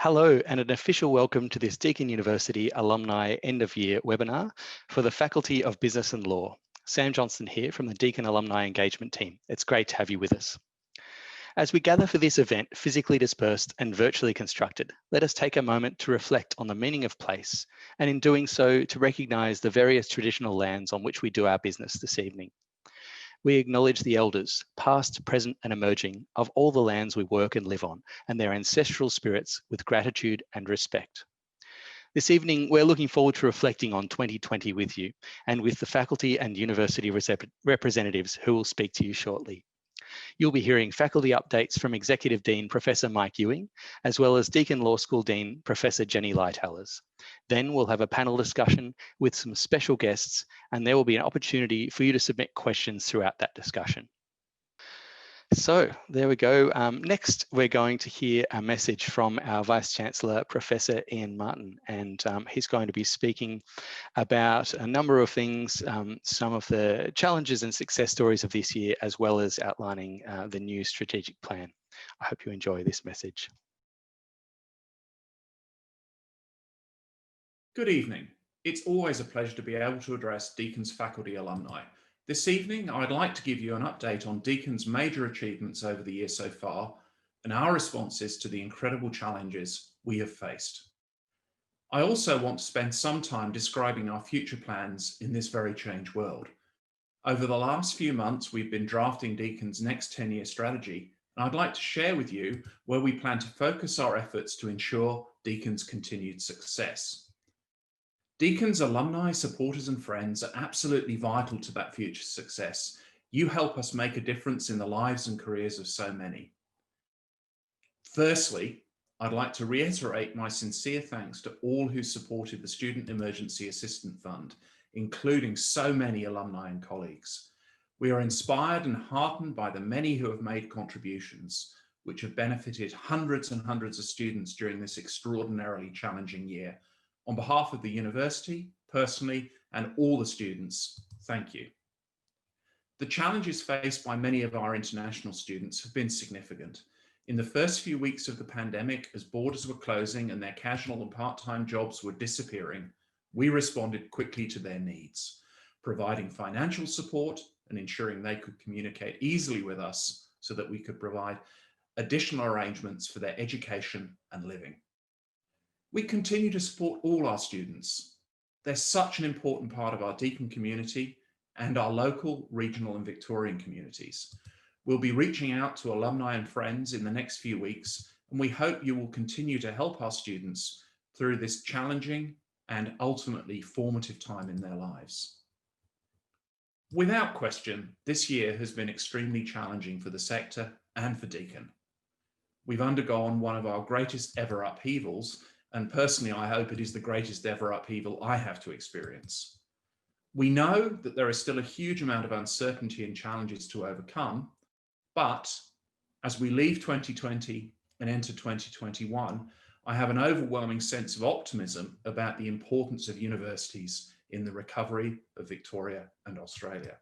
Hello and an official welcome to this Deakin University Alumni End of Year webinar for the Faculty of Business and Law. Sam Johnson here from the Deakin Alumni Engagement Team. It's great to have you with us. As we gather for this event, physically dispersed and virtually constructed, let us take a moment to reflect on the meaning of place, and in doing so, to recognise the various traditional lands on which we do our business this evening. We acknowledge the elders, past, present and emerging, of all the lands we work and live on, and their ancestral spirits with gratitude and respect. This evening, we're looking forward to reflecting on 2020 with you and with the faculty and university representatives who will speak to you shortly. You'll be hearing faculty updates from Executive Dean Professor Mike Ewing, as well as Deakin Law School Dean Professor Jenni Lightowlers. Then we'll have a panel discussion with some special guests, and there will be an opportunity for you to submit questions throughout that discussion. So there we go. Next, we're going to hear a message from our Vice-Chancellor Professor Iain Martin, and he's going to be speaking about a number of things, some of the challenges and success stories of this year, as well as outlining the new strategic plan. I hope you enjoy this message. Good evening. It's always a pleasure to be able to address Deakin's faculty alumni. This evening, I'd like to give you an update on Deakin's major achievements over the year so far and our responses to the incredible challenges we have faced. I also want to spend some time describing our future plans in this very changed world. Over the last few months, we've been drafting Deakin's next 10-year strategy, and I'd like to share with you where we plan to focus our efforts to ensure Deakin's continued success. Deakin's alumni, supporters and friends are absolutely vital to that future success. You help us make a difference in the lives and careers of so many. Firstly, I'd like to reiterate my sincere thanks to all who supported the Student Emergency Assistance Fund, including so many alumni and colleagues. We are inspired and heartened by the many who have made contributions, which have benefited hundreds and hundreds of students during this extraordinarily challenging year. On behalf of the university, personally, and all the students, thank you. The challenges faced by many of our international students have been significant. In the first few weeks of the pandemic, as borders were closing and their casual and part-time jobs were disappearing, we responded quickly to their needs, providing financial support and ensuring they could communicate easily with us so that we could provide additional arrangements for their education and living. We continue to support all our students. They're such an important part of our Deakin community and our local, regional and Victorian communities. We'll be reaching out to alumni and friends in the next few weeks, and we hope you will continue to help our students through this challenging and ultimately formative time in their lives. Without question, this year has been extremely challenging for the sector and for Deakin. We've undergone one of our greatest ever upheavals, and personally, I hope it is the greatest ever upheaval I have to experience. We know that there is still a huge amount of uncertainty and challenges to overcome, but as we leave 2020 and enter 2021, I have an overwhelming sense of optimism about the importance of universities in the recovery of Victoria and Australia.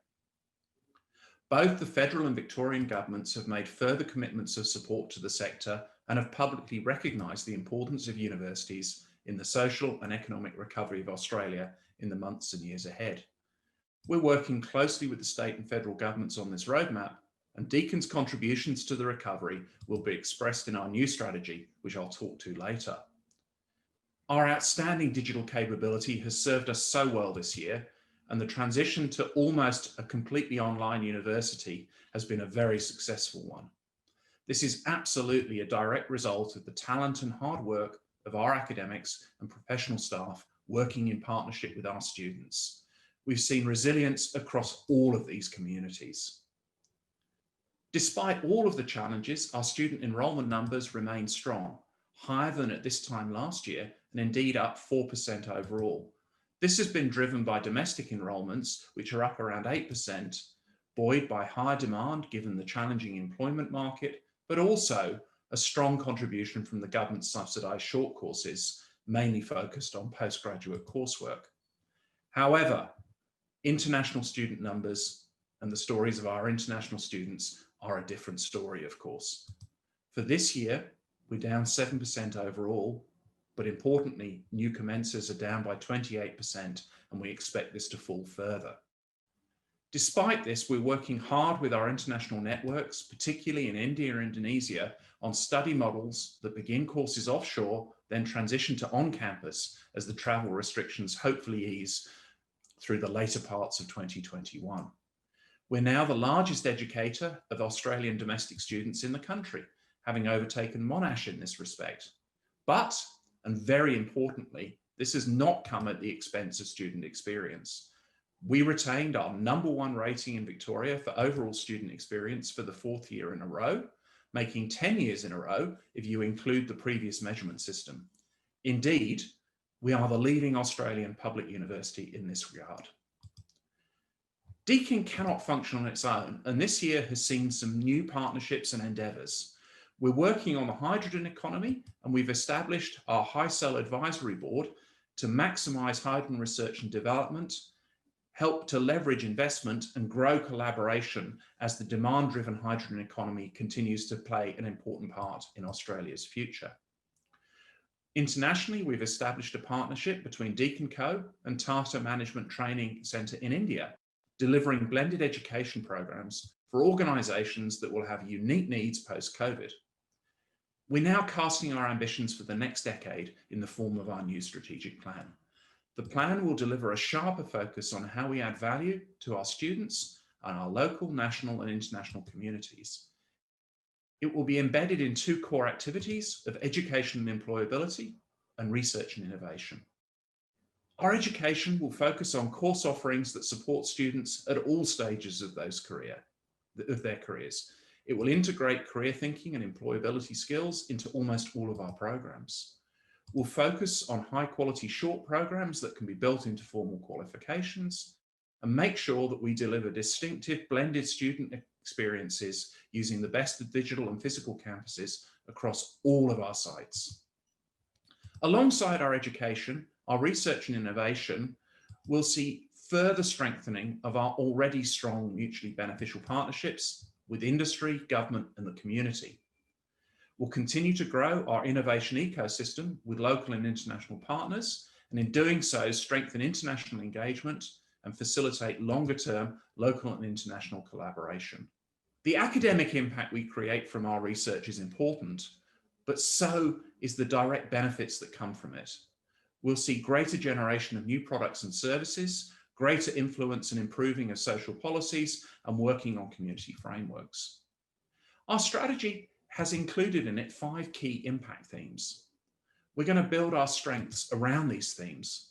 Both the federal and Victorian governments have made further commitments of support to the sector and have publicly recognised the importance of universities in the social and economic recovery of Australia in the months and years ahead. We're working closely with the state and federal governments on this roadmap, and Deakin's contributions to the recovery will be expressed in our new strategy, which I'll talk to later. Our outstanding digital capability has served us so well this year, and the transition to almost a completely online university has been a very successful one. This is absolutely a direct result of the talent and hard work of our academics and professional staff working in partnership with our students. We've seen resilience across all of these communities. Despite all of the challenges, our student enrolment numbers remain strong, higher than at this time last year, and indeed up 4% overall. This has been driven by domestic enrolments, which are up around 8%, buoyed by high demand given the challenging employment market, but also a strong contribution from the government subsidised short courses, mainly focused on postgraduate coursework. However, international student numbers and the stories of our international students are a different story, of course. For this year, We're down 7% overall, but importantly, new commencers are down by 28%, and we expect this to fall further. Despite this, we're working hard with our international networks, particularly in India and Indonesia, on study models that begin courses offshore, then transition to on-campus as the travel restrictions hopefully ease through the later parts of 2021. We're now the largest educator of Australian domestic students in the country, having overtaken Monash in this respect. But, and very importantly, this has not come at the expense of student experience. We retained our #1 rating in Victoria for overall student experience for the 4th year in a row, making 10 years in a row if you include the previous measurement system. Indeed, we are the leading Australian public university in this regard. Deakin cannot function on its own, and this year has seen some new partnerships and endeavours. We're working on the hydrogen economy, and we've established our HyCell Advisory Board to maximise hydrogen research and development, help to leverage investment and grow collaboration as the demand-driven hydrogen economy continues to play an important part in Australia's future. Internationally, we've established a partnership between Deakin Co and Tata Management Training Centre in India, delivering blended education programs for organisations that will have unique needs post-COVID. We're now casting our ambitions for the next decade in the form of our new strategic plan. The plan will deliver a sharper focus on how we add value to our students and our local, national and international communities. It will be embedded in 2 core activities of education and employability and research and innovation. Our education will focus on course offerings that support students at all stages of their careers. It will integrate career thinking and employability skills into almost all of our programs. We'll focus on high quality short programs that can be built into formal qualifications and make sure that we deliver distinctive blended student experiences using the best of digital and physical campuses across all of our sites. Alongside our education, our research and innovation will see further strengthening of our already strong mutually beneficial partnerships with industry, government and the community. We'll continue to grow our innovation ecosystem with local and international partners, and in doing so, strengthen international engagement and facilitate longer-term local and international collaboration. The academic impact we create from our research is important, but so is the direct benefits that come from it. We'll see greater generation of new products and services, greater influence and improving of social policies, and working on community frameworks. Our strategy has included in it 5 key impact themes. We're going to build our strengths around these themes.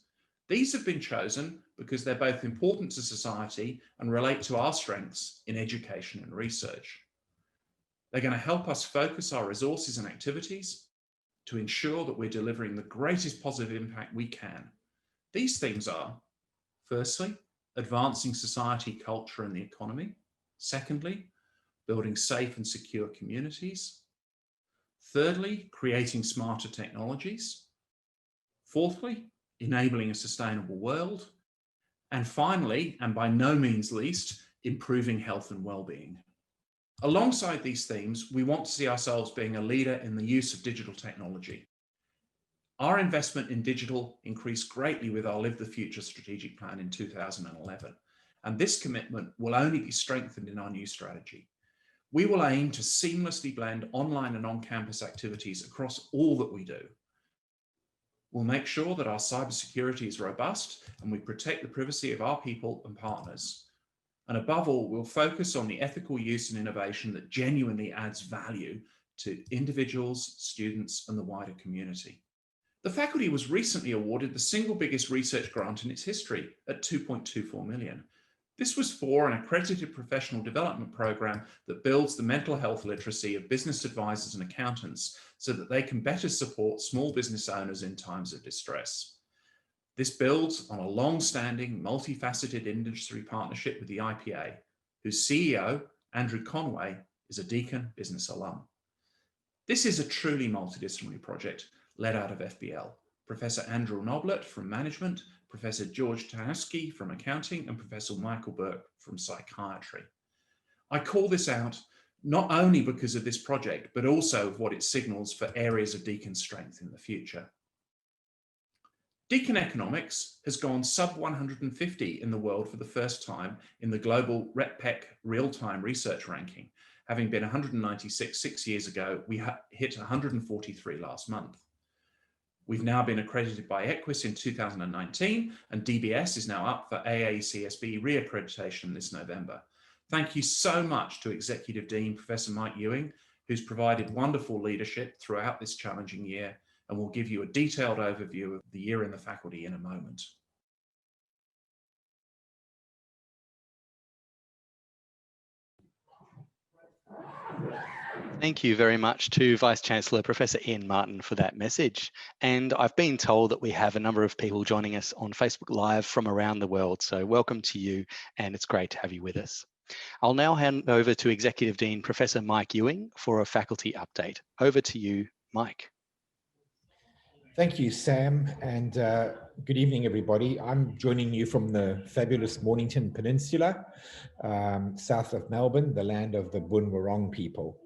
These have been chosen because they're both important to society and relate to our strengths in education and research. They're going to help us focus our resources and activities to ensure that we're delivering the greatest positive impact we can. These themes are, firstly, advancing society, culture, and the economy. Secondly, building safe and secure communities. Thirdly, creating smarter technologies. Fourthly, enabling a sustainable world. And finally, and by no means least, improving health and well-being. Alongside these themes, we want to see ourselves being a leader in the use of digital technology. Our investment in digital increased greatly with our Live the Future strategic plan in 2011, and this commitment will only be strengthened in our new strategy. We will aim to seamlessly blend online and on-campus activities across all that we do. We'll make sure that our cybersecurity is robust and we protect the privacy of our people and partners. And above all, we'll focus on the ethical use and innovation that genuinely adds value to individuals, students, and the wider community. The faculty was recently awarded the single biggest research grant in its history at $2.24 million. This was for an accredited professional development program that builds the mental health literacy of business advisors and accountants so that they can better support small business owners in times of distress. This builds on a long-standing, multifaceted industry partnership with the IPA, whose CEO, Andrew Conway, is a Deakin business alum. This is a truly multidisciplinary project led out of FBL. Professor Andrew Noblet from management, Professor George Tajewski from accounting, and Professor Michael Burke from psychiatry. I call this out not only because of this project, but also of what it signals for areas of Deakin strength in the future. Deakin economics has gone sub 150 in the world for the first time in the global RepPEC real-time research ranking. Having been 196 6 years ago, we hit 143 last month. We've now been accredited by Equus in 2019, and DBS is now up for AACSB reaccreditation this November. Thank you so much to Executive Dean Professor Mike Ewing, who's provided wonderful leadership throughout this challenging year, and will give you a detailed overview of the year in the faculty in a moment. Thank you very much to Vice-Chancellor Professor Iain Martin for that message. And I've been told that we have a number of people joining us on Facebook Live from around the world. So welcome to you, and it's great to have you with us. I'll now hand over to Executive Dean Professor Mike Ewing for a faculty update. Over to you, Mike. Thank you, Sam, and good evening, everybody. I'm joining you from the fabulous Mornington Peninsula, south of Melbourne, the land of the Boon Wurrung people.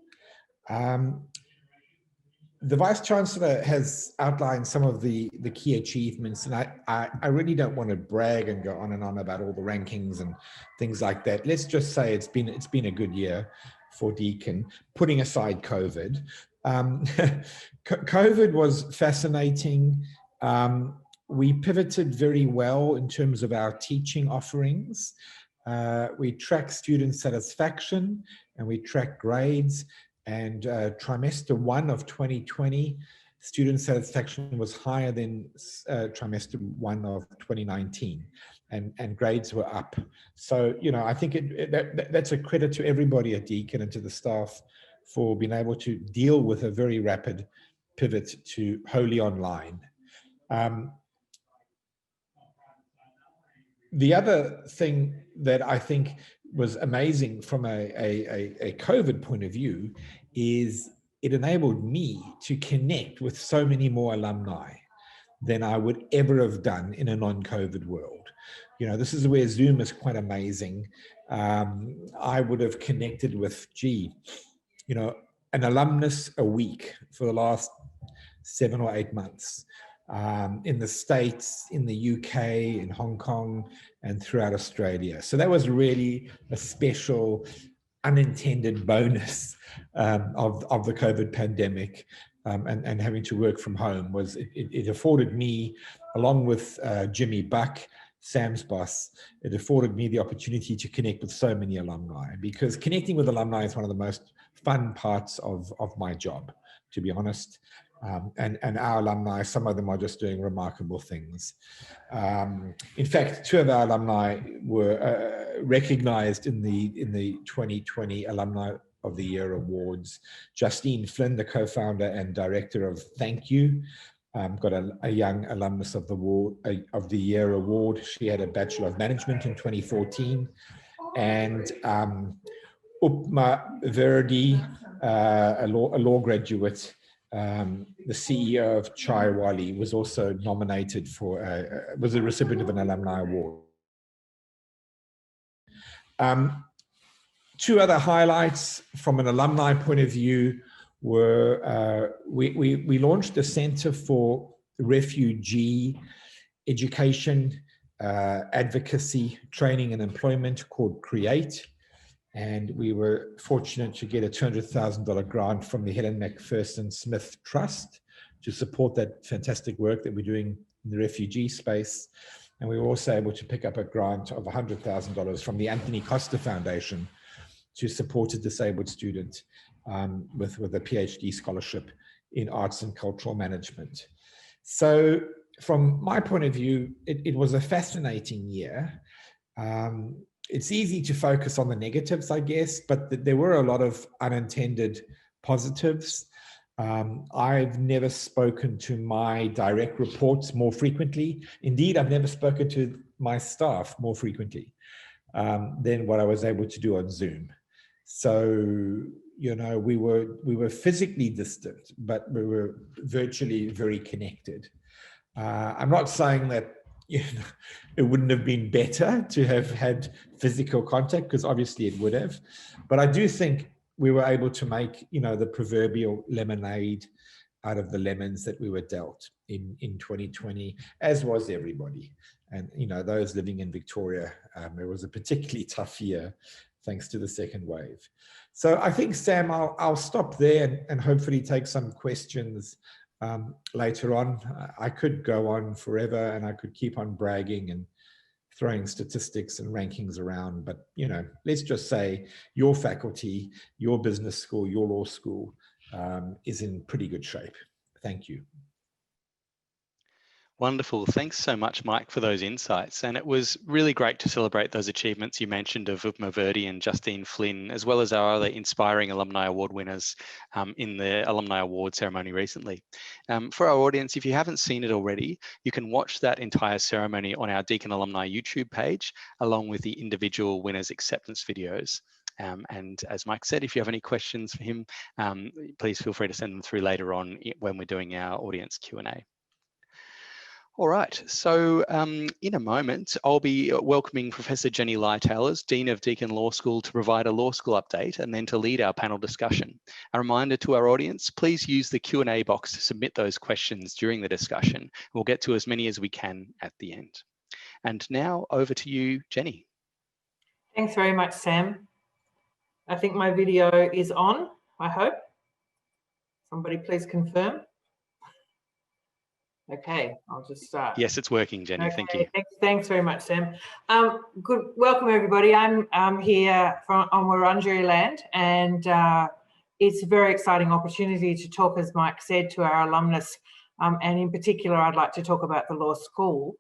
The Vice-Chancellor has outlined some of the key achievements, and I really don't want to brag and go on and on about all the rankings and things like that. Let's just say it's been a good year for Deakin, putting aside COVID. COVID was fascinating. We pivoted very well in terms of our teaching offerings. We track student satisfaction and we track grades. And trimester 1 of 2020, student satisfaction was higher than trimester 1 of 2019, and grades were up. So, you know, I think that's a credit to everybody at Deakin and to the staff for being able to deal with a very rapid pivot to wholly online. The other thing that I think was amazing from a COVID point of view is it enabled me to connect with so many more alumni than I would ever have done in a non-COVID world. You know, this is where Zoom is quite amazing. I would have connected with, you know, an alumnus a week for the last 7 or 8 months. In the States, in the UK, in Hong Kong, and throughout Australia. So that was really a special unintended bonus of the COVID pandemic, and having to work from home. Was it afforded me, along with Jimmy Buck, Sam's boss, it afforded me the opportunity to connect with so many alumni, because connecting with alumni is one of the most fun parts of my job, to be honest. And our alumni, some of them are just doing remarkable things. In fact, 2 of our alumni were recognized in the 2020 Alumni of the Year Awards. Justine Flynn, the co-founder and director of Thank You, got a Young Alumnus of the Year Award. She had a Bachelor of Management in 2014. And Upma Verdi, a law graduate, the CEO of Chai Wali, was also nominated for, was a recipient of an alumni award. 2 other highlights from an alumni point of view were, we launched a Center for Refugee Education, Advocacy, Training and Employment called CREATE. And we were fortunate to get a $200,000 grant from the Helen Macpherson Smith Trust to support that fantastic work that we're doing in the refugee space. And we were also able to pick up a grant of $100,000 from the Anthony Costa Foundation to support a disabled student with a PhD scholarship in arts and cultural management. So from my point of view, it was a fascinating year. It's easy to focus on the negatives, I guess, but there were a lot of unintended positives. I've never spoken to my direct reports more frequently. Indeed, I've never spoken to my staff more frequently than what I was able to do on Zoom. So, you know, we were physically distant, but we were virtually very connected. I'm not saying that, you know, it wouldn't have been better to have had physical contact, because obviously it would have. But I do think we were able to make, you know, the proverbial lemonade out of the lemons that we were dealt in 2020, as was everybody. And, you know, those living in Victoria, it was a particularly tough year, thanks to the second wave. So I think, Sam, I'll stop there and hopefully take some questions later on. I could go on forever and I could keep on bragging and throwing statistics and rankings around, but, you know, let's just say your faculty, your business school, your law school is in pretty good shape. Thank you. Wonderful. Thanks so much, Mike, for those insights. And it was really great to celebrate those achievements you mentioned of Upma Verdi and Justine Flynn, as well as our other inspiring Alumni Award winners in the Alumni Award ceremony recently. For our audience, if you haven't seen it already, you can watch that entire ceremony on our Deakin Alumni YouTube page, along with the individual winners' acceptance videos. And as Mike said, if you have any questions for him, please feel free to send them through later on when we're doing our audience Q&A. All right, so in a moment, I'll be welcoming Professor Jenni Lightowlers, Dean of Deakin Law School, to provide a law school update and then to lead our panel discussion. A reminder to our audience, please use the Q&A box to submit those questions during the discussion. We'll get to as many as we can at the end. And now over to you, Jenni. Thanks very much, Sam. I think my video is on, I hope. Somebody please confirm. Okay, I'll just start. Yes, it's working, Jenni. Okay, thank you. Thanks very much, Sam. Welcome, everybody. I'm here on Wurundjeri land, and it's a very exciting opportunity to talk, as Mike said, to our alumnus, and in particular, I'd like to talk about the law school.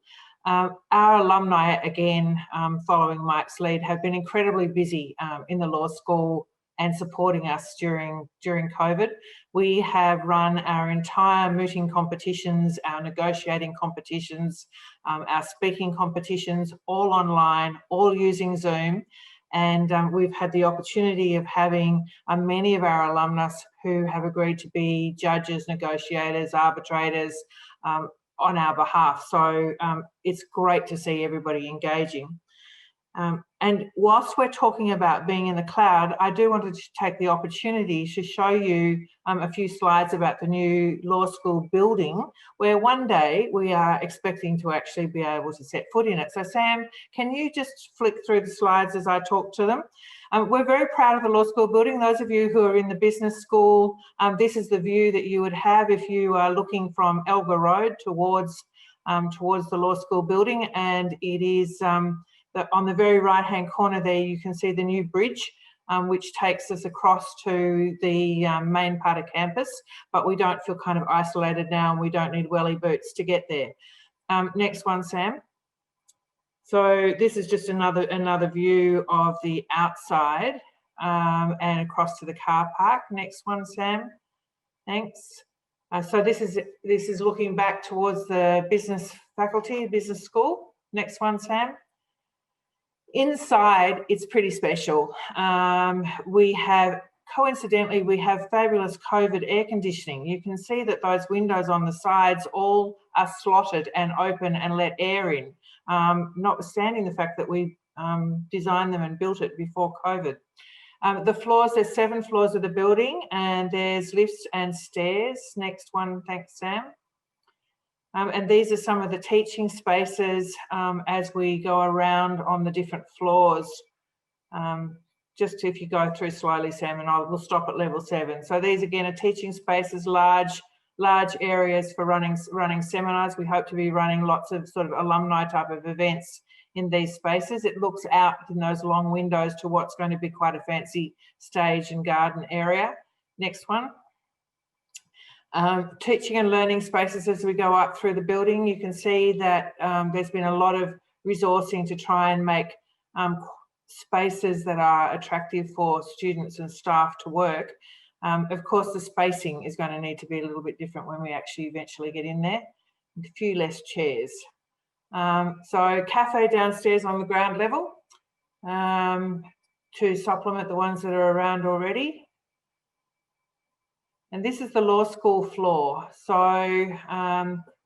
Our alumni, again, following Mike's lead, have been incredibly busy in the law school and supporting us during COVID. We have run our entire mooting competitions, our negotiating competitions, our speaking competitions, all online, all using Zoom. And we've had the opportunity of having many of our alumnus who have agreed to be judges, negotiators, arbitrators on our behalf. So it's great to see everybody engaging. And whilst we're talking about being in the cloud, I do want to take the opportunity to show you a few slides about the new law school building, where one day we are expecting to actually be able to set foot in it. So Sam, can you just flick through the slides as I talk to them? We're very proud of the law school building. Those of you who are in the business school, this is the view that you would have if you are looking from Elgar Road towards the law school building, and it is on the very right-hand corner there, you can see the new bridge, which takes us across to the main part of campus, but we don't feel kind of isolated now, and we don't need welly boots to get there. Next one, Sam. So this is just another view of the outside and across to the car park. Next one, Sam. Thanks. So this is looking back towards the business faculty, business school. Next one, Sam. Inside, it's pretty special. Coincidentally, we have fabulous COVID air conditioning. You can see that those windows on the sides all are slotted and open and let air in, notwithstanding the fact that we designed them and built it before COVID. The floors, there's 7 floors of the building, and there's lifts and stairs. Next one, thanks, Sam. And these are some of the teaching spaces as we go around on the different floors. Just if you go through slowly, Sam, and we'll stop at level 7. So these again are teaching spaces, large areas for running seminars. We hope to be running lots of sort of alumni type of events in these spaces. It looks out in those long windows to what's going to be quite a fancy stage and garden area. Next one. Teaching and learning spaces as we go up through the building. You can see that there's been a lot of resourcing to try and make spaces that are attractive for students and staff to work. Of course, the spacing is going to need to be a little bit different when we actually eventually get in there. A few less chairs. So cafe downstairs on the ground level to supplement the ones that are around already. And this is the law school floor. So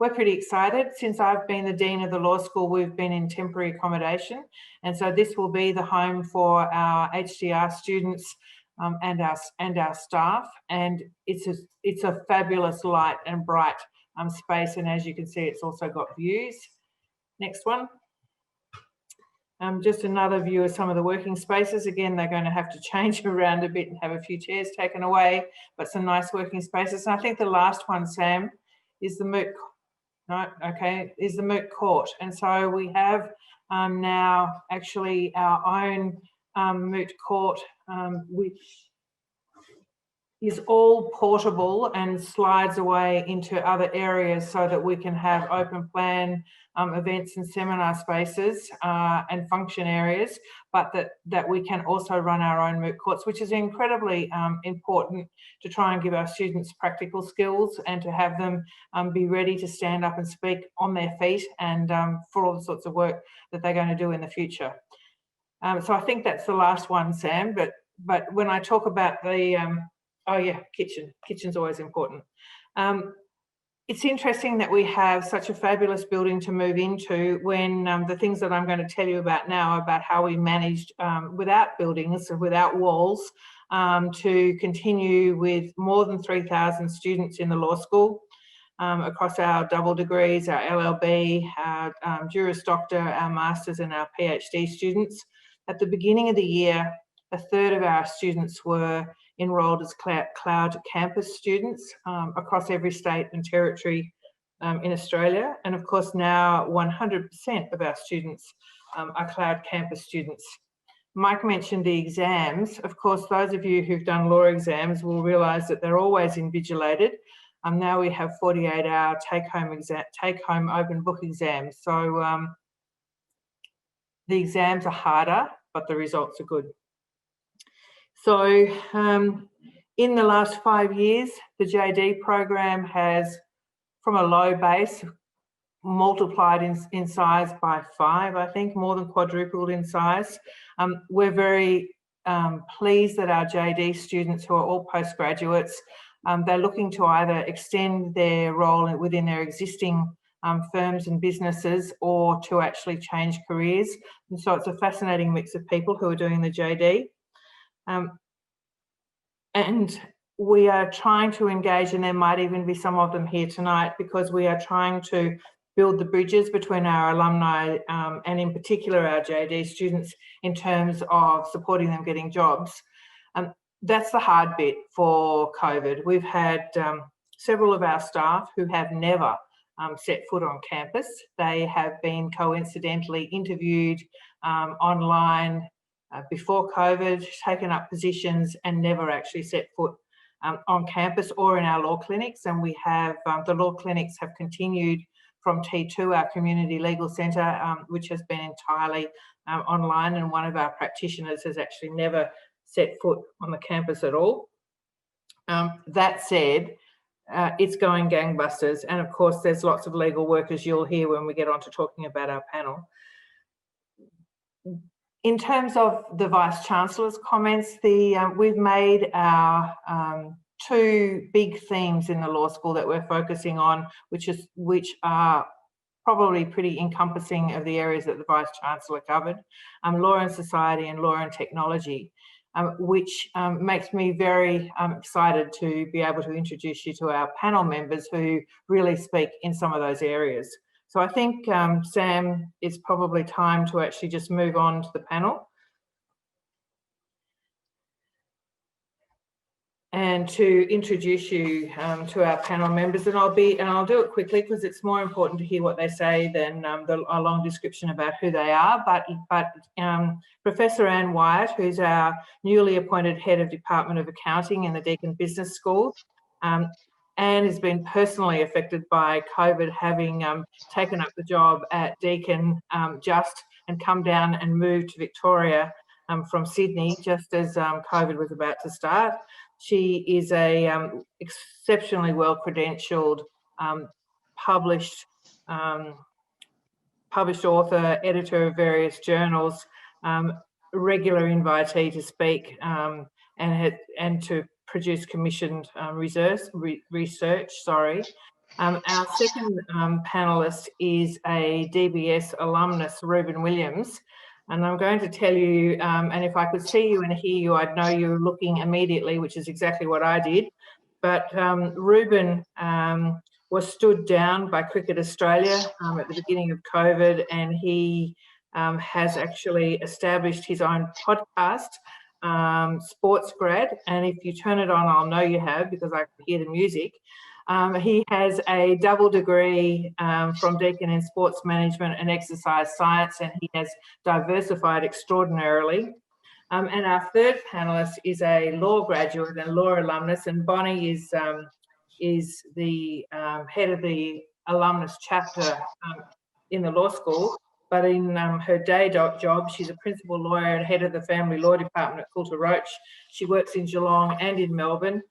we're pretty excited. Since I've been the Dean of the law school, we've been in temporary accommodation. And so this will be the home for our HDR students and our staff, and it's a fabulous light and bright space, and as you can see, it's also got views. Next one. Just another view of some of the working spaces. Again, they're going to have to change around a bit and have a few chairs taken away, but some nice working spaces. And I think the last one, Sam, is the moot. No, okay, is the moot court. And so we have now actually our own moot court, which is all portable and slides away into other areas so that we can have open plan events and seminar spaces and function areas, but that we can also run our own moot courts, which is incredibly important to try and give our students practical skills and to have them be ready to stand up and speak on their feet and for all the sorts of work that they're going to do in the future. So I think that's the last one, Sam, but when I talk about the oh yeah, kitchen's always important. It's interesting that we have such a fabulous building to move into when the things that I'm going to tell you about now about how we managed without buildings, without walls, to continue with more than 3,000 students in the law school across our double degrees, our LLB, our Juris Doctor, our Masters and our PhD students. At the beginning of the year, a third of our students were enrolled as cloud campus students across every state and territory in Australia. And of course now 100% of our students are cloud campus students. Mike mentioned the exams. Of course, those of you who've done law exams will realise that they're always invigilated. Now we have 48-hour take-home open book exams. So the exams are harder, but the results are good. So in the last 5 years, the JD program has, from a low base, multiplied in size by 5, I think, more than quadrupled in size. We're very pleased that our JD students, who are all postgraduates, they're looking to either extend their role within their existing firms and businesses or to actually change careers. And so it's a fascinating mix of people who are doing the JD. And we are trying to engage, and there might even be some of them here tonight, because we are trying to build the bridges between our alumni and in particular our JD students in terms of supporting them getting jobs. That's the hard bit for COVID. We've had several of our staff who have never set foot on campus. They have been coincidentally interviewed online before COVID, taken up positions and never actually set foot on campus or in our law clinics. And we have, the law clinics have continued from T2, our community legal centre, which has been entirely online, and one of our practitioners has actually never set foot on the campus at all. That said, it's going gangbusters. And of course, there's lots of legal work, as you'll hear when we get on to talking about our panel. In terms of the Vice-Chancellor's comments, we've made our 2 big themes in the law school that we're focusing on, which are probably pretty encompassing of the areas that the Vice-Chancellor covered, law and society and law and technology, which makes me very excited to be able to introduce you to our panel members who really speak in some of those areas. So I think, Sam, it's probably time to actually just move on to the panel. And to introduce you to our panel members, and I'll do it quickly because it's more important to hear what they say than a long description about who they are. But Professor Anne Wyatt, who's our newly appointed Head of Department of Accounting in the Deakin Business School, Anne has been personally affected by COVID, having taken up the job at Deakin and come down and moved to Victoria from Sydney just as COVID was about to start. She is a exceptionally well-credentialed, published author, editor of various journals, regular invitee to speak and to produce commissioned research. Our second panellist is a DBS alumnus, Reuben Williams. And I'm going to tell you, and if I could see you and hear you, I'd know you were looking immediately, which is exactly what I did. But Reuben was stood down by Cricket Australia at the beginning of COVID, and he has actually established his own podcast, SportsGrad. And if you turn it on, I'll know you have, because I can hear the music. He has a double degree from Deakin in sports management and exercise science, and he has diversified extraordinarily. And our third panellist is a law graduate and law alumnus, and Bonnie is the head of the alumnus chapter in the law school. But in her day job, she's a principal lawyer and head of the family law department at Coulter Roache. She works in Geelong and in Melbourne.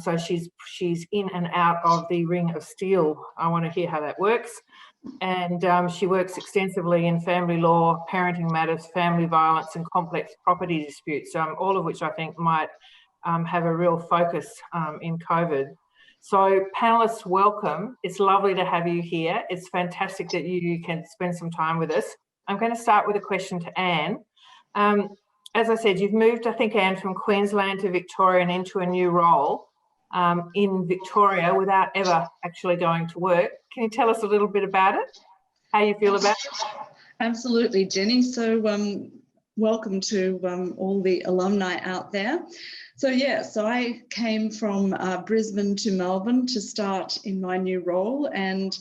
So she's in and out of the ring of steel. I want to hear how that works. And she works extensively in family law, parenting matters, family violence, and complex property disputes, all of which I think might have a real focus in COVID. So panellists, welcome. It's lovely to have you here. It's fantastic that you can spend some time with us. I'm going to start with a question to Anne. As I said, you've moved, I think, Anne, from Queensland to Victoria and into a new role in Victoria without ever actually going to work. Can you tell us a little bit about it? How you feel about it? Absolutely, Jenny. So welcome to all the alumni out there. So I came from Brisbane to Melbourne to start in my new role. And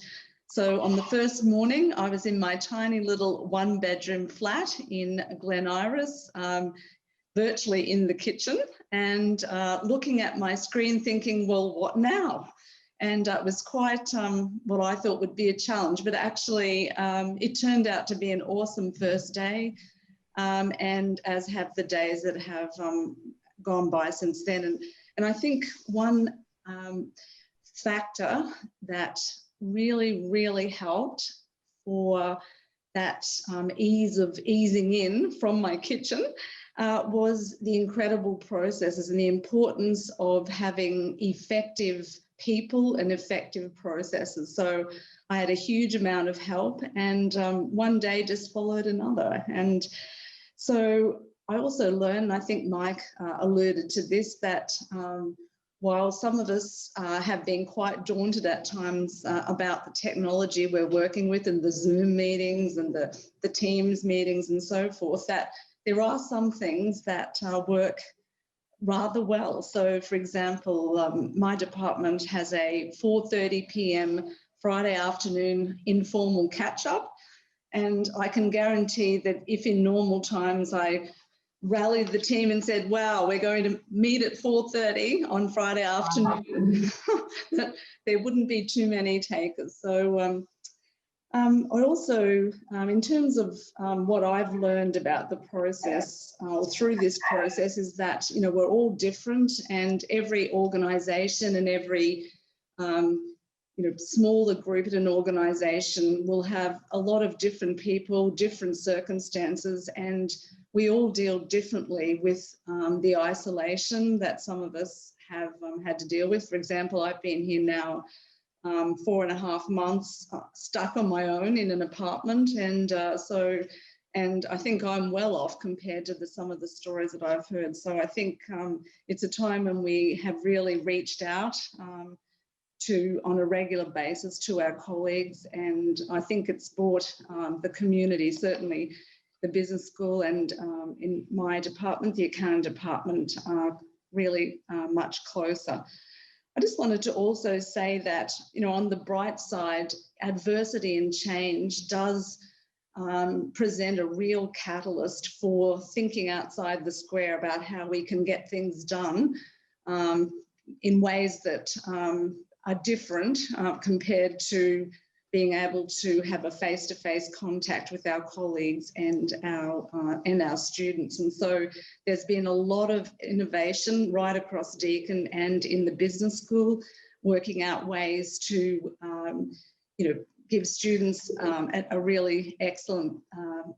so on the first morning, I was in my tiny little one-bedroom flat in Glen Iris, virtually in the kitchen, and looking at my screen thinking, well, what now? And it was quite what I thought would be a challenge, but actually it turned out to be an awesome first day, and as have the days that have gone by since then. And I think one factor that really helped for that easing in from my kitchen was the incredible processes and the importance of having effective people and effective processes. So I had a huge amount of help, and one day just followed another. And so I also learned, I think Mike alluded to this, that while some of us have been quite daunted at times about the technology we're working with and the Zoom meetings and the Teams meetings and so forth, that there are some things that work rather well. So, for example, my department has a 4:30 p.m. Friday afternoon informal catch-up, and I can guarantee that if in normal times I rallied the team and said, wow, we're going to meet at 4:30 on Friday afternoon, there wouldn't be too many takers. So I also, in terms of what I've learned about the process through this process, is that, you know, we're all different, and every organisation and every smaller group at an organisation will have a lot of different people, different circumstances, and we all deal differently with the isolation that some of us have had to deal with. For example, I've been here now 4.5 months stuck on my own in an apartment, and I think I'm well off compared to some of the stories that I've heard. So I think it's a time when we have really reached out on a regular basis to our colleagues, and I think it's brought the community, certainly the business school and in my department, the accounting department, really much closer. I just wanted to also say that, you know, on the bright side, adversity and change does present a real catalyst for thinking outside the square about how we can get things done in ways that are different compared to being able to have a face-to-face contact with our colleagues and our students. And so there's been a lot of innovation right across Deakin and in the business school, working out ways to, give students a really excellent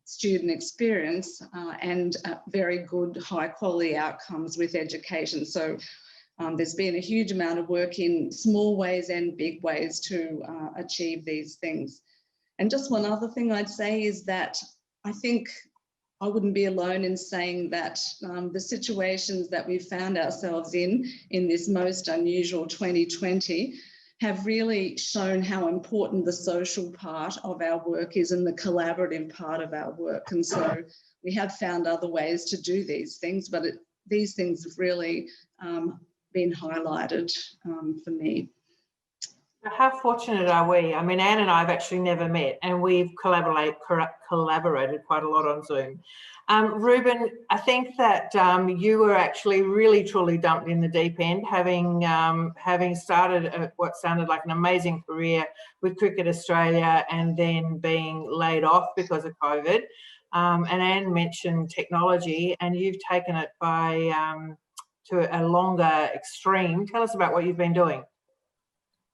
student experience and very good high-quality outcomes with education. So there's been a huge amount of work in small ways and big ways to achieve these things. And just one other thing I'd say is that I think I wouldn't be alone in saying that the situations that we've found ourselves in this most unusual 2020 have really shown how important the social part of our work is and the collaborative part of our work. And so we have found other ways to do these things, but these things have really been highlighted for me. How fortunate are we? I mean, Anne and I have actually never met, and we've collaborated quite a lot on Zoom. Reuben, I think that you were actually really truly dumped in the deep end, having started what sounded like an amazing career with Cricket Australia and then being laid off because of COVID. And Anne mentioned technology, and you've taken it to a longer extreme. Tell us about what you've been doing.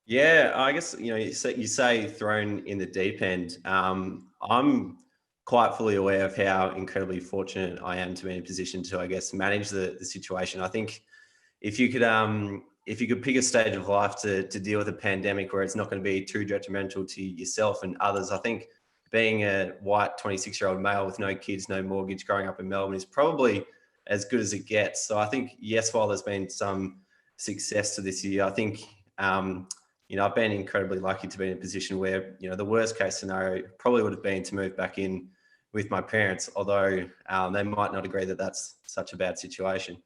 Yeah, I guess, you say thrown in the deep end. I'm quite fully aware of how incredibly fortunate I am to be in a position to, I guess, manage the situation. I think if you could pick a stage of life to deal with a pandemic where it's not going to be too detrimental to yourself and others, I think being a white 26-year-old male with no kids, no mortgage, growing up in Melbourne is probably as good as it gets. So I think, yes, while there's been some success to this year, I think, I've been incredibly lucky to be in a position where, the worst case scenario probably would have been to move back in with my parents, although they might not agree that that's such a bad situation.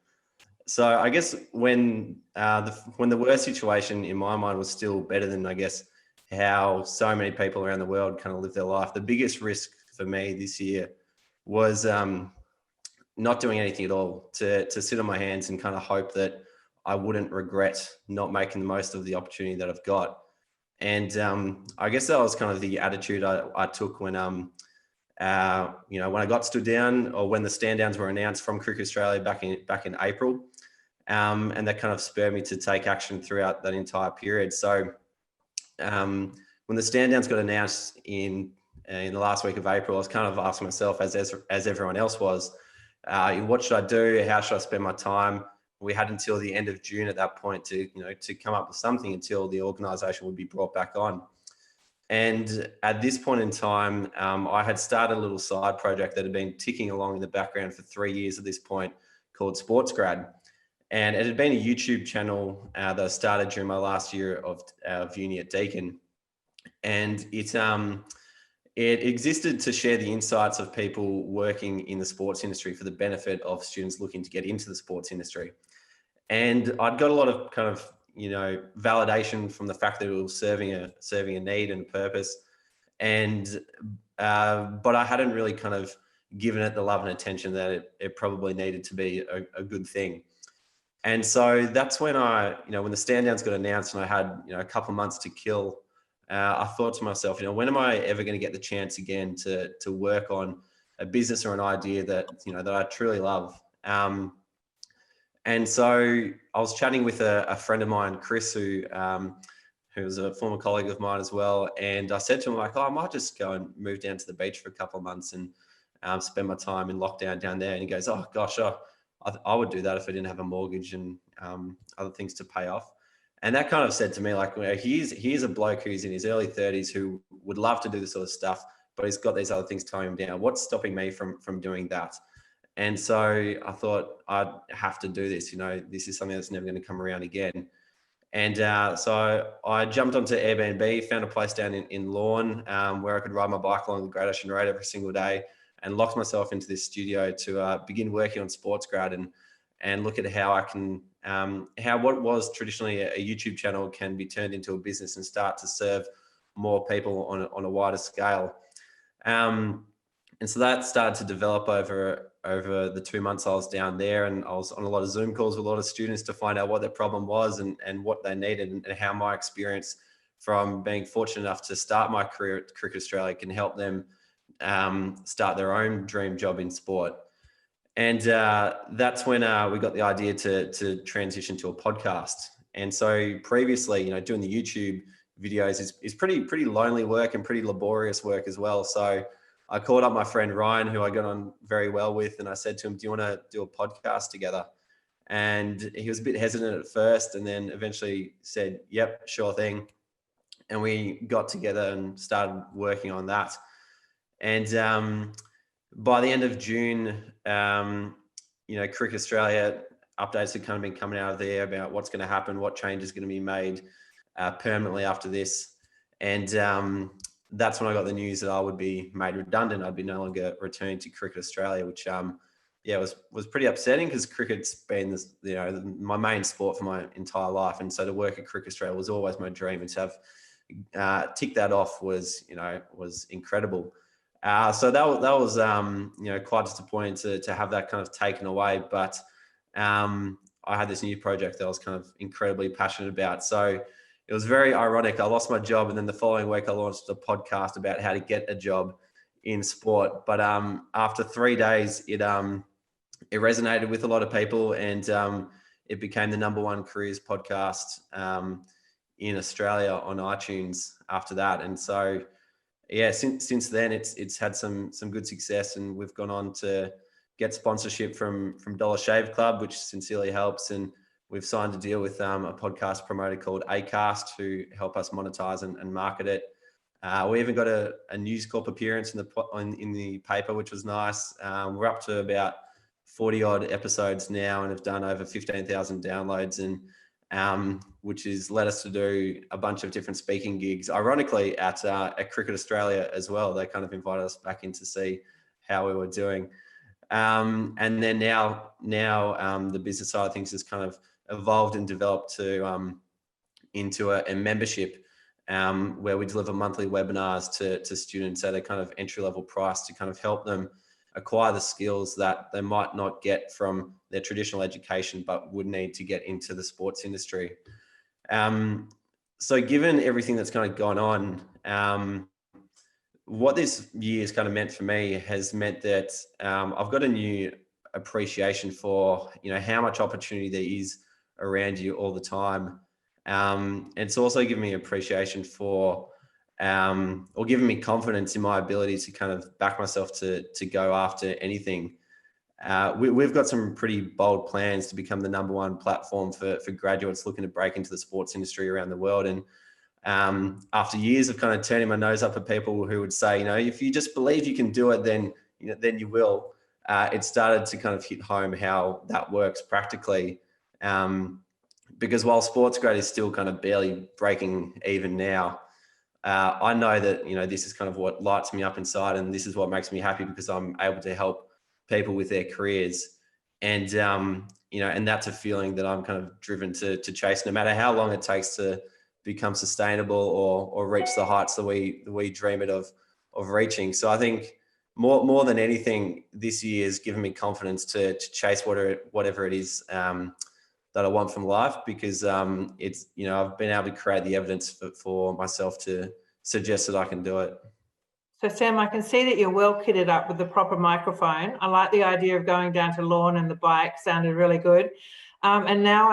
So I guess when the worst situation in my mind was still better than, I guess, how so many people around the world kind of live their life, the biggest risk for me this year was not doing anything at all, to sit on my hands and kind of hope that I wouldn't regret not making the most of the opportunity that I've got. And I guess that was kind of the attitude I took when, when I got stood down, or when the stand downs were announced from Cricket Australia back in April. And that kind of spurred me to take action throughout that entire period. So when the stand downs got announced in the last week of April, I was kind of asking myself, as everyone else was, what should I do? How should I spend my time? We had until the end of June at that point to come up with something until the organisation would be brought back on. And at this point in time, I had started a little side project that had been ticking along in the background for 3 years at this point, called SportsGrad. And it had been a YouTube channel that I started during my last year of uni at Deakin. And it existed to share the insights of people working in the sports industry for the benefit of students looking to get into the sports industry. And I'd got a lot of kind of, validation from the fact that it was serving a need and a purpose. And, but I hadn't really kind of given it the love and attention that it probably needed to be a good thing. And so that's when when the stand downs got announced and I had, a couple of months to kill, I thought to myself, when am I ever going to get the chance again to work on a business or an idea that, that I truly love? And so I was chatting with a friend of mine, Chris, who was a former colleague of mine as well. And I said to him, I might just go and move down to the beach for a couple of months and spend my time in lockdown down there. And he goes, oh gosh, I would do that if I didn't have a mortgage and other things to pay off. And that kind of said to me, here's a bloke who's in his early 30s who would love to do this sort of stuff, but he's got these other things tying him down. What's stopping me from doing that? And so I thought I'd have to do this. This is something that's never going to come around again. And so I jumped onto Airbnb, found a place down in Lorne where I could ride my bike along the Great Ocean Road every single day, and locked myself into this studio to begin working on SportsGrad and look at how I can, how what was traditionally a YouTube channel can be turned into a business and start to serve more people on a wider scale. And so that started to develop over the 2 months I was down there, and I was on a lot of Zoom calls with a lot of students to find out what their problem was and what they needed, and how my experience from being fortunate enough to start my career at Cricket Australia can help them start their own dream job in sport. And that's when we got the idea to transition to a podcast. And so previously, doing the YouTube videos is pretty lonely work and pretty laborious work as well. So I called up my friend Ryan, who I got on very well with, and I said to him, do you want to do a podcast together? And he was a bit hesitant at first, and then eventually said, yep, sure thing. And we got together and started working on that. And by the end of June, Cricket Australia updates had kind of been coming out of there about what's going to happen, what change is going to be made permanently after this. And that's when I got the news that I would be made redundant. I'd be no longer returning to Cricket Australia, which was pretty upsetting, because cricket's been this, my main sport for my entire life. And so to work at Cricket Australia was always my dream, and to have ticked that off was incredible. So that was quite disappointing to have that kind of taken away. But I had this new project that I was kind of incredibly passionate about. So it was very ironic. I lost my job, and then the following week I launched a podcast about how to get a job in sport. But after 3 days, it resonated with a lot of people, and it became the #1 careers podcast in Australia on iTunes after that. And so, yeah, since then it's had some good success, and we've gone on to get sponsorship from Dollar Shave Club, which sincerely helps. And we've signed a deal with a podcast promoter called Acast, who help us monetize and market it. We even got a News Corp appearance in the paper, which was nice. We're up to about 40 odd episodes now, and have done over 15,000 downloads, and which has led us to do a bunch of different speaking gigs, ironically at Cricket Australia as well. They kind of invited us back in to see how we were doing. And then now the business side of things has kind of evolved and developed into a membership where we deliver monthly webinars to students at a kind of entry-level price to kind of help them acquire the skills that they might not get from their traditional education, but would need to get into the sports industry. So given everything that's kind of gone on, what this year has kind of meant for me has meant that I've got a new appreciation for, how much opportunity there is around you all the time. And it's also given me appreciation for, or given me confidence in my ability to kind of back myself to go after anything. We've got some pretty bold plans to become the #1 platform for graduates looking to break into the sports industry around the world. And after years of kind of turning my nose up at people who would say, if you just believe you can do it, then you will. It started to kind of hit home how that works practically. Because while SportsGrad is still kind of barely breaking even now, I know that, this is kind of what lights me up inside, and this is what makes me happy, because I'm able to help people with their careers. And, and that's a feeling that I'm kind of driven to chase, no matter how long it takes to become sustainable or reach the heights that we dream it of reaching. So I think more than anything, this year has given me confidence to chase whatever it is that I want from life, because it's, I've been able to create the evidence for myself to suggest that I can do it. So Sam, I can see that you're well kitted up with the proper microphone. I like the idea of going down to lawn, and the bike sounded really good. And now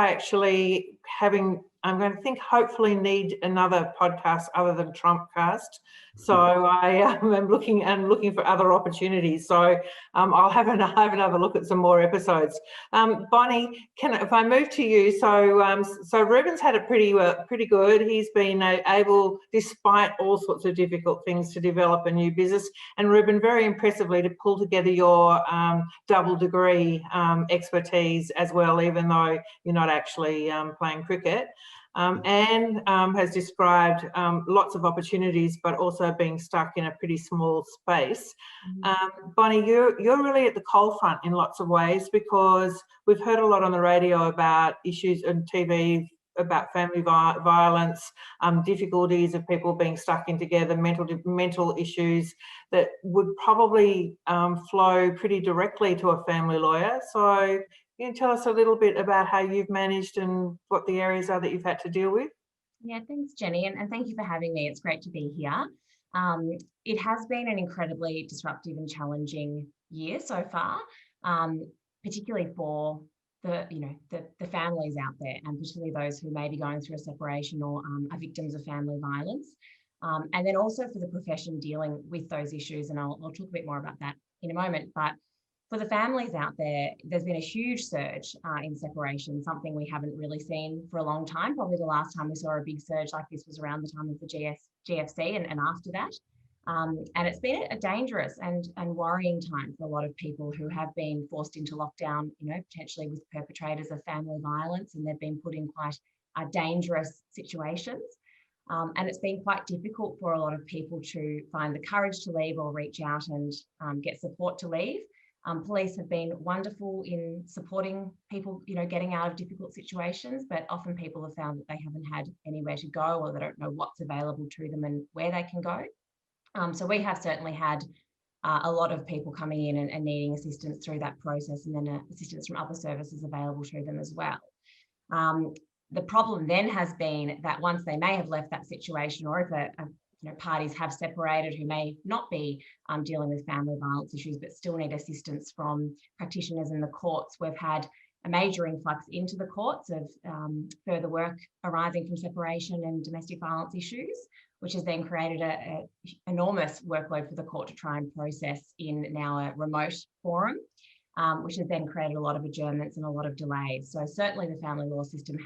I'm going to think hopefully need another podcast other than Trumpcast. So I am looking for other opportunities. So I'll have another look at some more episodes. Bonnie, if I move to you, so Reuben's had it pretty good. He's been able, despite all sorts of difficult things, to develop a new business. And Reuben, very impressively, to pull together your double degree expertise as well, even though you're not actually playing cricket. Anne has described lots of opportunities, but also being stuck in a pretty small space. Bonnie, you're really at the coal front in lots of ways, because we've heard a lot on the radio about issues on TV about family violence, difficulties of people being stuck in together, mental issues that would probably flow pretty directly to a family lawyer. So can you tell us a little bit about how you've managed and what the areas are that you've had to deal with? Yeah, thanks, Jenny, and thank you for having me. It's great to be here. It has been an incredibly disruptive and challenging year so far, particularly for the families out there, and particularly those who may be going through a separation or are victims of family violence. And then also for the profession dealing with those issues, and I'll talk a bit more about that in a moment. But for the families out there, there's been a huge surge in separation, something we haven't really seen for a long time. Probably the last time we saw a big surge like this was around the time of the GFC and after that. And it's been a dangerous and worrying time for a lot of people who have been forced into lockdown, potentially with perpetrators of family violence, and they've been put in quite dangerous situations. And it's been quite difficult for a lot of people to find the courage to leave or reach out and get support to leave. Police have been wonderful in supporting people, getting out of difficult situations, but often people have found that they haven't had anywhere to go, or they don't know what's available to them and where they can go. So we have certainly had a lot of people coming in and needing assistance through that process, and then assistance from other services available to them as well. The problem then has been that once they may have left that situation, or if parties have separated who may not be dealing with family violence issues but still need assistance from practitioners in the courts, we've had a major influx into the courts of further work arising from separation and domestic violence issues, which has then created an enormous workload for the court to try and process in now a remote forum, which has then created a lot of adjournments and a lot of delays. So certainly the family law system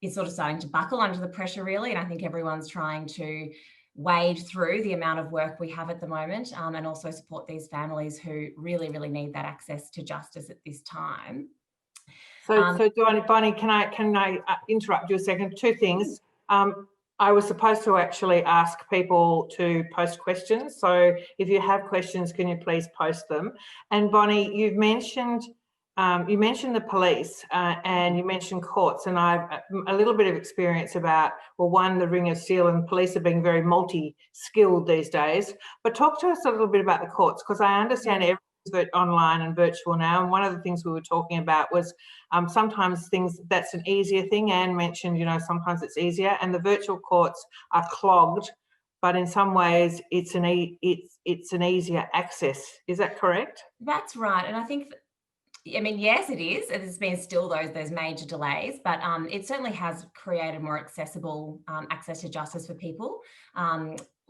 is sort of starting to buckle under the pressure, really, and I think everyone's trying to wade through the amount of work we have at the moment, and also support these families who really, really need that access to justice at this time. So Bonnie, can I interrupt you a second? Two things. I was supposed to actually ask people to post questions. So if you have questions, can you please post them? And Bonnie, you mentioned the police and you mentioned courts, and I've a little bit of experience about, well, one, the Ring of Steel, and police are being very multi-skilled these days. But talk to us a little bit about the courts, because I understand everything's online and virtual now. And one of the things we were talking about was sometimes that's an easier thing. Anne mentioned, sometimes it's easier, and the virtual courts are clogged, but in some ways it's an easier access. Is that correct? That's right. And I think, yes, it is. There's been still those major delays, but it certainly has created more accessible access to justice for people.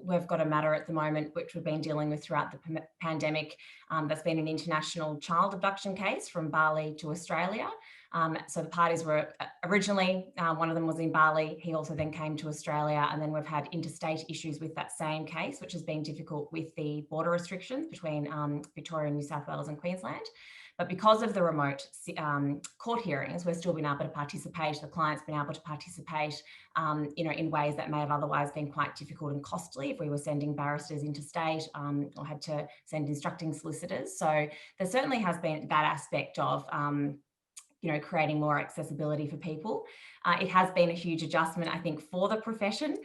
We've got a matter at the moment which we've been dealing with throughout the pandemic. That's been an international child abduction case from Bali to Australia. So the parties were originally, one of them was in Bali. He also then came to Australia, and then we've had interstate issues with that same case, which has been difficult with the border restrictions between Victoria, New South Wales and Queensland. But because of the remote court hearings, we've still been able to participate. The client's been able to participate, in ways that may have otherwise been quite difficult and costly if we were sending barristers interstate or had to send instructing solicitors. So there certainly has been that aspect of, creating more accessibility for people. It has been a huge adjustment, I think, for the profession,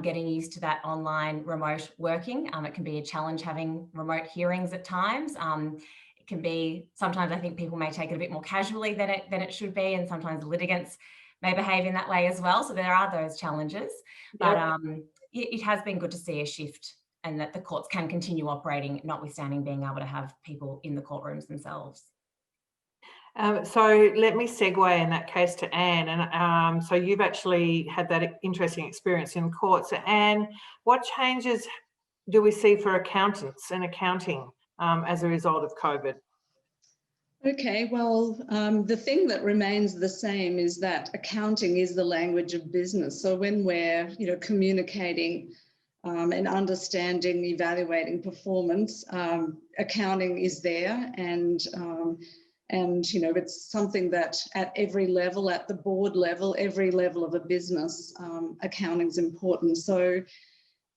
getting used to that online remote working. It can be a challenge having remote hearings at times. Can be, sometimes I think people may take it a bit more casually than it should be, and sometimes litigants may behave in that way as well. So there are those challenges, but it has been good to see a shift, and that the courts can continue operating, notwithstanding being able to have people in the courtrooms themselves. So let me segue in that case to Anne. And so you've actually had that interesting experience in courts. Anne, what changes do we see for accountants and accounting as a result of COVID? Okay, well, the thing that remains the same is that accounting is the language of business. So when we're, communicating and understanding, evaluating performance, accounting is there, and it's something that at every level, at the board level, every level of a business, accounting is important. So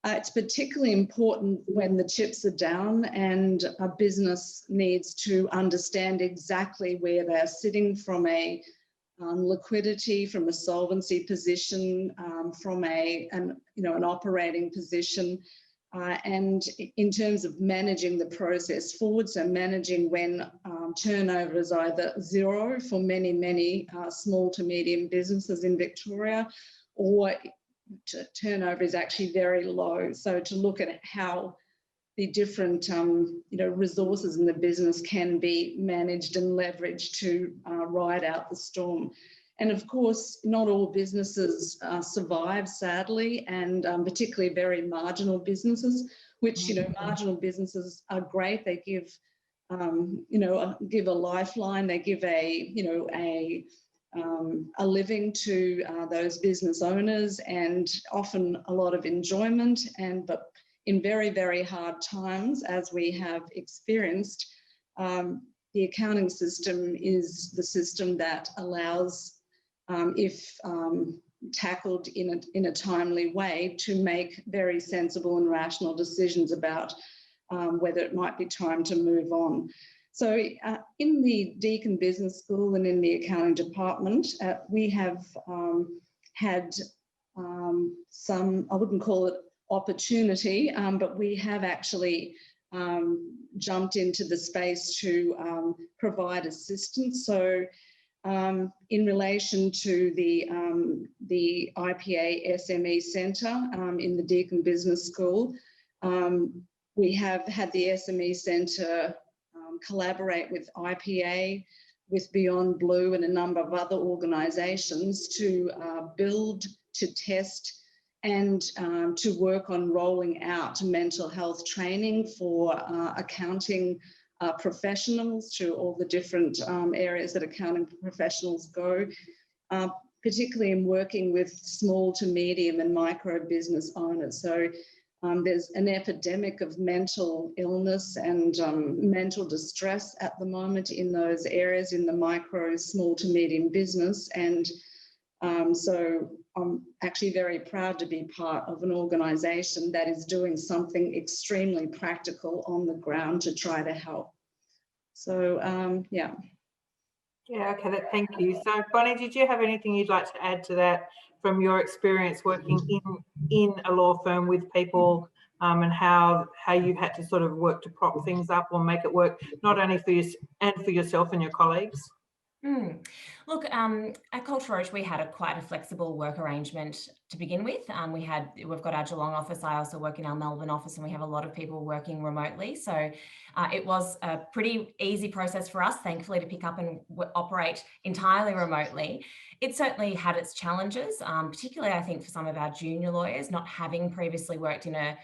it's particularly important when the chips are down and a business needs to understand exactly where they're sitting from a liquidity, from a solvency position, from an operating position, and in terms of managing the process forward. So managing when turnover is either zero for many small to medium businesses in Victoria, or turnover is actually very low. So to look at how the different resources in the business can be managed and leveraged to ride out the storm. And of course, not all businesses survive, sadly, and particularly very marginal businesses, which, marginal businesses are great. They give, give a lifeline. They give a living to those business owners, and often a lot of enjoyment. But in very, very hard times, as we have experienced, the accounting system is the system that allows, if tackled in a timely way, to make very sensible and rational decisions about whether it might be time to move on. So in the Deakin Business School and in the accounting department, we have had some, I wouldn't call it opportunity, but we have actually jumped into the space to provide assistance. So in relation to the IPA SME Centre in the Deakin Business School, we have had the SME Centre collaborate with IPA, with Beyond Blue and a number of other organisations to build, to test and to work on rolling out mental health training for accounting professionals to all the different areas that accounting professionals go, particularly in working with small to medium and micro business owners. So there's an epidemic of mental illness and mental distress at the moment in those areas, in the micro, small to medium business. And so I'm actually very proud to be part of an organisation that is doing something extremely practical on the ground to try to help. So, yeah. Yeah, okay, thank you. So, Bonnie, did you have anything you'd like to add to that from your experience working in a law firm with people, and how you've had to sort of work to prop things up or make it work, not only for you and for yourself and your colleagues? Look, at Coulter Roache, we had quite a flexible work arrangement to begin with. We've got our Geelong office. I also work in our Melbourne office, and we have a lot of people working remotely. So it was a pretty easy process for us, thankfully, to pick up and operate entirely remotely. It certainly had its challenges, particularly I think for some of our junior lawyers, not having previously worked in a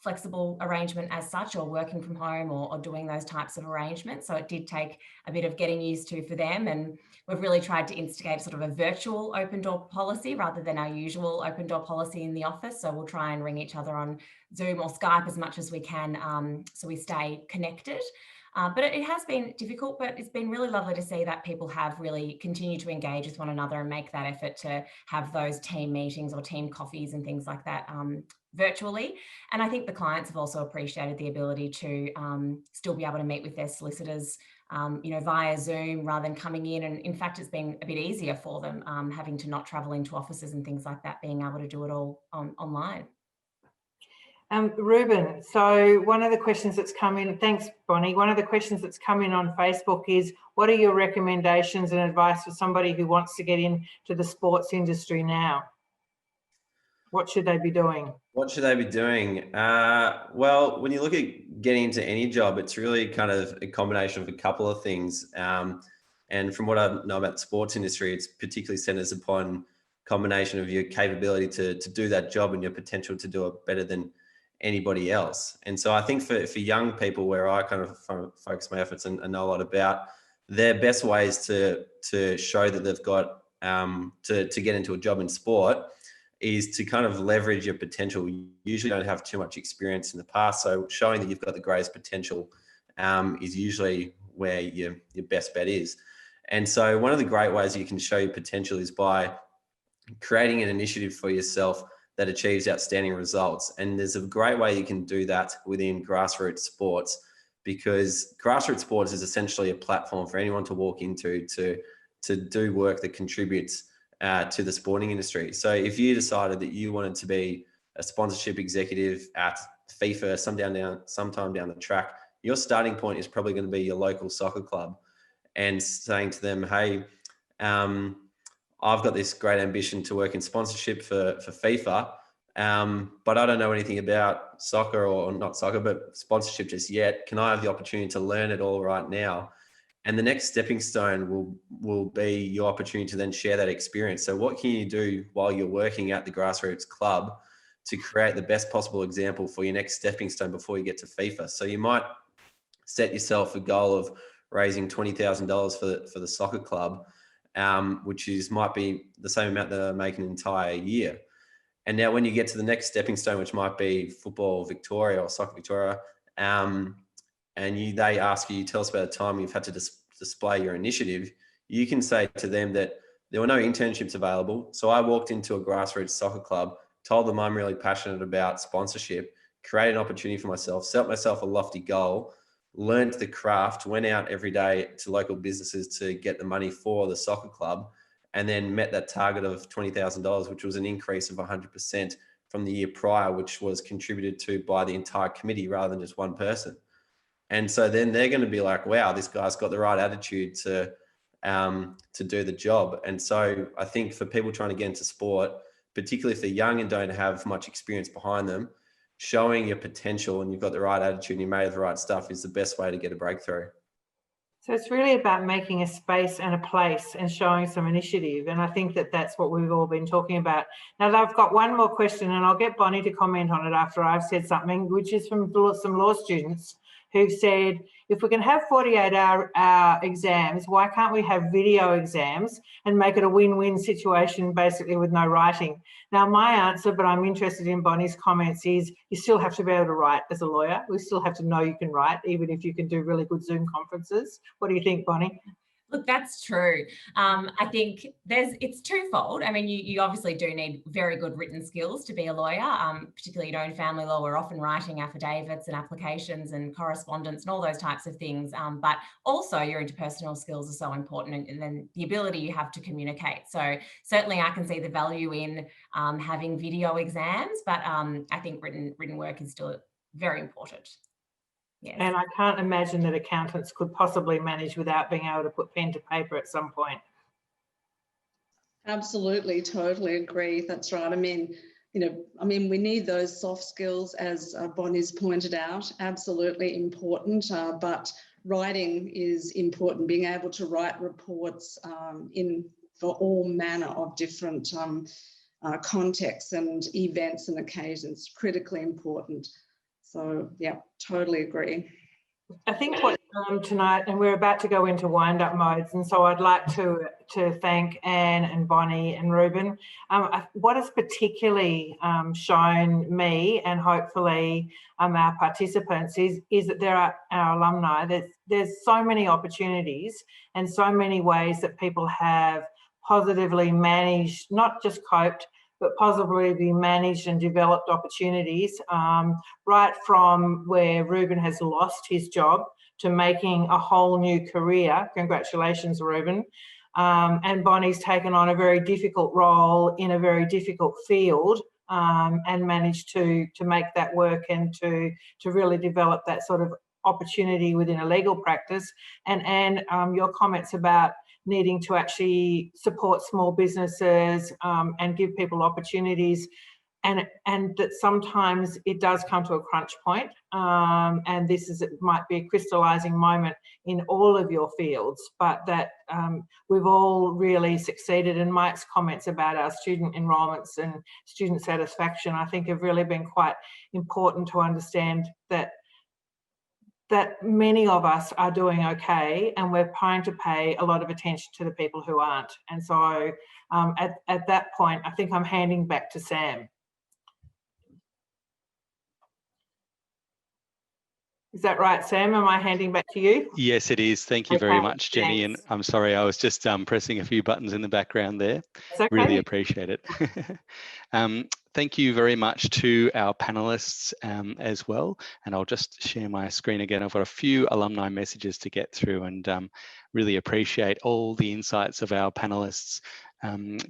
flexible arrangement as such, or working from home, or doing those types of arrangements. So it did take a bit of getting used to for them. And we've really tried to instigate sort of a virtual open door policy rather than our usual open door policy in the office. So we'll try and ring each other on Zoom or Skype as much as we can, so we stay connected. But it has been difficult, but it's been really lovely to see that people have really continued to engage with one another and make that effort to have those team meetings or team coffees and things like that virtually. And I think the clients have also appreciated the ability to still be able to meet with their solicitors, via Zoom rather than coming in. And in fact, it's been a bit easier for them, having to not travel into offices and things like that, being able to do it all online. Reuben, so one of the questions that's come in, thanks Bonnie, one of the questions that's come in on Facebook is, what are your recommendations and advice for somebody who wants to get into the sports industry now? What should they be doing? What should they be doing? Well, when you look at getting into any job, it's really kind of a combination of a couple of things. And from what I know about the sports industry, it's particularly centers upon combination of your capability to do that job and your potential to do it better than anybody else. And so I think for young people, where I kind of focus my efforts and know a lot about, their best ways to show that they've got to get into a job in sport is to kind of leverage your potential. You usually don't have too much experience in the past, so showing that you've got the greatest potential is usually where your best bet is. And so one of the great ways you can show your potential is by creating an initiative for yourself that achieves outstanding results. And there's a great way you can do that within grassroots sports, because grassroots sports is essentially a platform for anyone to walk into to do work that contributes to the sporting industry. So if you decided that you wanted to be a sponsorship executive at FIFA sometime down the track, your starting point is probably going to be your local soccer club, and saying to them, hey, I've got this great ambition to work in sponsorship for FIFA, but I don't know anything about soccer, or not soccer, but sponsorship just yet. Can I have the opportunity to learn it all right now? And the next stepping stone will be your opportunity to then share that experience. So what can you do while you're working at the grassroots club to create the best possible example for your next stepping stone before you get to FIFA? So you might set yourself a goal of raising $20,000 for the soccer club, which might be the same amount that I make an entire year. And now when you get to the next stepping stone, which might be Football Victoria or Soccer Victoria, and they ask you, tell us about a time you've had to display your initiative, you can say to them that there were no internships available. So I walked into a grassroots soccer club, told them I'm really passionate about sponsorship, created an opportunity for myself, set myself a lofty goal, learned the craft, went out every day to local businesses to get the money for the soccer club, and then met that target of $20,000, which was an increase of 100% from the year prior, which was contributed to by the entire committee rather than just one person. And so then they're going to be like, wow, this guy's got the right attitude to do the job. And so I think for people trying to get into sport, particularly if they're young and don't have much experience behind them, showing your potential and you've got the right attitude and you're made of the right stuff is the best way to get a breakthrough. So it's really about making a space and a place and showing some initiative. And I think that that's what we've all been talking about. Now, I've got one more question, and I'll get Bonnie to comment on it after I've said something, which is from some law students who've said, if we can have 48-hour exams, why can't we have video exams and make it a win-win situation, basically with no writing? Now, my answer, but I'm interested in Bonnie's comments, is you still have to be able to write as a lawyer. We still have to know you can write, even if you can do really good Zoom conferences. What do you think, Bonnie? Look, that's true. I think it's twofold. I mean, you obviously do need very good written skills to be a lawyer, particularly, in family law. We're often writing affidavits and applications and correspondence and all those types of things. But also your interpersonal skills are so important, and then the ability you have to communicate. So certainly I can see the value in having video exams, but I think written work is still very important. Yes. And I can't imagine that accountants could possibly manage without being able to put pen to paper at some point. Absolutely, totally agree. That's right. I mean, we need those soft skills, as Bonnie's pointed out, absolutely important, but writing is important. Being able to write reports for all manner of different contexts and events and occasions, critically important. So, yeah, totally agree. I think what tonight, and we're about to go into wind-up modes, and so I'd like to thank Anne and Bonnie and Reuben. What has particularly shown me, and hopefully our participants, is that there are our alumni. There's so many opportunities and so many ways that people have positively managed, not just coped, but positively managed and developed opportunities, right from where Reuben has lost his job to making a whole new career. Congratulations, Reuben. And Bonnie's taken on a very difficult role in a very difficult field, and managed to make that work and to really develop that sort of opportunity within a legal practice. And your comments about needing to actually support small businesses and give people opportunities, and that sometimes it does come to a crunch point, and it might be a crystallising moment in all of your fields, but that we've all really succeeded. And Mike's comments about our student enrolments and student satisfaction, I think, have really been quite important to understand that many of us are doing okay, and we're trying to pay a lot of attention to the people who aren't. And so at that point, I think I'm handing back to Sam. Is that right, Sam? Am I handing back to you? Yes, it is. Thank you very much, Jenny. Thanks. And I'm sorry, I was just pressing a few buttons in the background there. It's okay. Really appreciate it. Thank you very much to our panelists as well. And I'll just share my screen again. I've got a few alumni messages to get through, and really appreciate all the insights of our panelists,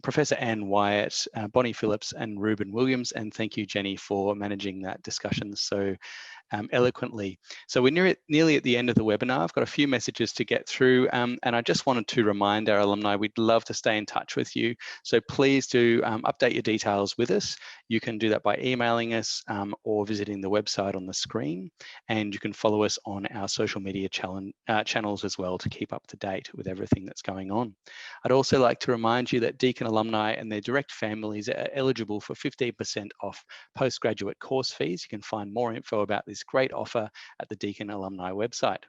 Professor Anne Wyatt, Bonnie Phillips and Reuben Williams. And thank you, Jenny, for managing that discussion so eloquently. So we're nearly at the end of the webinar. I've got a few messages to get through, and I just wanted to remind our alumni we'd love to stay in touch with you. So please do update your details with us. You can do that by emailing us or visiting the website on the screen, and you can follow us on our social media channels as well to keep up to date with everything that's going on. I'd also like to remind you that Deakin alumni and their direct families are eligible for 15% off postgraduate course fees. You can find more info about this great offer at the Deakin alumni website.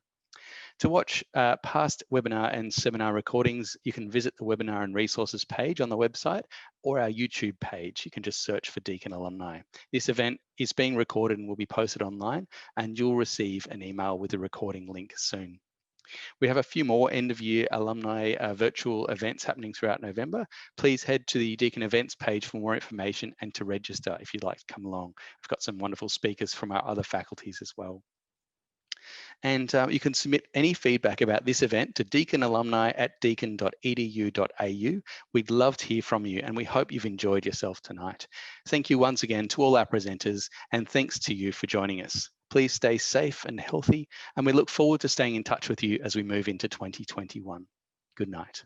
To watch past webinar and seminar recordings, you can visit the webinar and resources page on the website or our YouTube page. You can just search for Deakin Alumni. This event is being recorded and will be posted online, and you'll receive an email with the recording link soon. We have a few more end of year alumni virtual events happening throughout November. Please head to the Deakin events page for more information and to register if you'd like to come along. We've got some wonderful speakers from our other faculties as well. And you can submit any feedback about this event to deakinalumni@deakin.edu.au. We'd love to hear from you, and we hope you've enjoyed yourself tonight. Thank you once again to all our presenters, and thanks to you for joining us. Please stay safe and healthy, and we look forward to staying in touch with you as we move into 2021. Good night.